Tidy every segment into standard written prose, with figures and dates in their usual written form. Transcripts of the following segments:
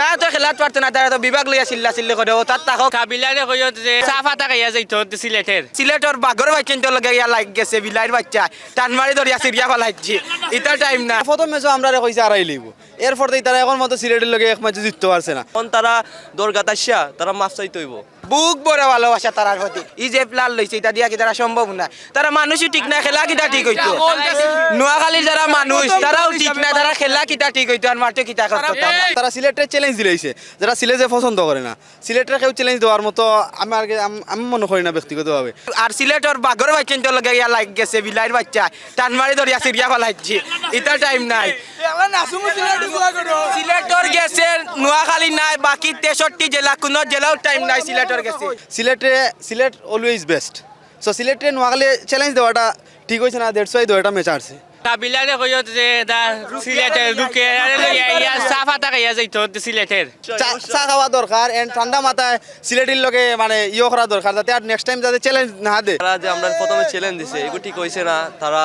তারা তো খেলাত পারতো না, তারা তো বিভাগ লইয়া চিল্লা করে ও তার তাকো কাবিলারে কইও যে চা ফাতা খাইয়া যাইতো সিলেটের সিলেটর বাঘর বাচ্চা তো লগে ইয়া লাগ গেছে বিলাইর বাচ্চা টানমারি ধরিয়া সিরিয়া ফেলাইছি ইটা টাইম না। প্রথম ম্যাচও আমরা কইছে আড়াই লইব, এরপর তারা এখন মতো সিলেটের লগে এক ম্যাচে জিততে পারছে না। এখন তারা দরগাত আসিয়া তারা মাফ চাইতে হইব। বুক বড় ভালোবাসা তারার প্রতি এই যে প্লান লইছে এটা দিয়া কি তারা সম্ভব না, তারা মানুষই ঠিক না, খেলা কিটা ঠিক হইতো। নোয়াখালীর যারা মানুষ তারাও ঠিক না, তারা খেলা কিটা ঠিক হইতো আর মারতে কিটা করতো। তারা সিলেটের চ্যালেঞ্জ দিলেছে, যারা সিলেটে পছন্দ করে না, সিলেটের কেউ চ্যালেঞ্জ দেওয়ার মতো আমি মনে করি না ব্যক্তিগতভাবে। আর সিলেটর বাঘর বাচ্চা তো লগে ইয়া লাগ গেছে বিলাইর বাচ্চা টানমারি ধরিয়া সিরিয়া ফেলাইছি এটা টাইম নাই। সিলেটর গেছে নোয়াখালী নাই, বাকি 63 জেলা কোন জেলাও টাইম নাই সিলেটর গেছে। Sylhet always best. সো সিলেটে নোয়াখালী চ্যালেঞ্জ দেওয়াটা ঠিক হয়েছে না, দ্যাটস ওয়াই দুইটা ম্যাচ আসছে। কাবিলারে কইও যে সিলেটের ঢুকে চা ফাতা খাইয়া যাইতো সিলেটের। চা খাওয়া দরকার এন্ড ঠান্ডা মাথায় সিলেটের লগে মানে করা দরকার, যাতে আর নেক্সট টাইম যাতে চ্যালেঞ্জ না দেয়। তারা যে আমরা প্রথমে চ্যালেঞ্জ দিছে এগুলো ঠিক হইছে না। তারা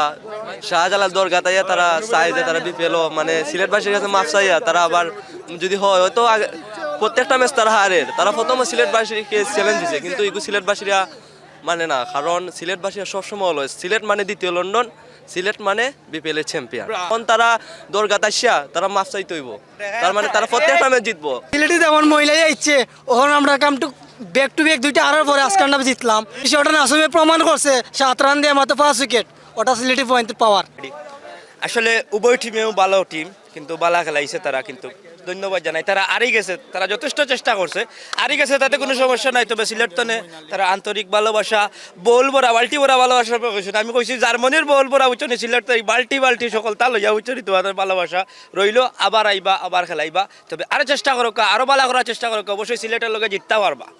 শাহজালাল দরগাত আইয়া তারা চাই যে তারা বিপিএল মানে সিলেটবাসীর কাছে মাফ চাইয়া তারা আবার যদি হয় হয়তো প্রত্যেকটা ম্যাচ তারা হারের। তারা প্রথমে সিলেটবাসীকে চ্যালেঞ্জ দিছে, কিন্তু এগুলো সিলেটবাসীরা মানে না, কারণ সিলেটবাসীরা সবসময় হলো সিলেট মানে দ্বিতীয় লন্ডন, সিলেট মানে বিপিএল এর চ্যাম্পিয়ন। এখন তারা দরগাত আসিয়া তারা মাফ চাইতে হইব, তার মানে তারা প্রত্যেকটা ম্যাচ জিতবো। সিলেটে যেমন মহিলাই আইছে ওখানে আমরা কাম টু ব্যাক দুইটা হারার পরে আজকে আমরা জিতলাম। ওটা নাসুমে প্রমাণ করছে 7 রান দিয়ে মাত্র 5 উইকেট, ওটা সিলেটি পয়েন্ট পাওয়ার। আসলে উভয় টিমেও ভালো টিম, কিন্তু বালা খেলাইছে তারা, কিন্তু ধন্যবাদ জানাই। তারা আরি গেছে, তারা যথেষ্ট চেষ্টা করছে, আরি গেছে তাতে কোনো সমস্যা নাই। তবে সিলেট তনে তারা আন্তরিক ভালোবাসা, বল ভরা বাল্টি ভরা ভালোবাসা কইছে। আমি কইছি জার্মানির বল ভরা উচ্চ নি, সিলেট তো বাল্টি সকল তা লইয়া উচ্চ নি, তোমাদের ভালোবাসা রইল। আবার আইবা, আবার খেলাইবা, তবে আরো চেষ্টা করো, আরো ভালো করার চেষ্টা করো, অবশ্যই সিলেটের লগে জিততে পারবা।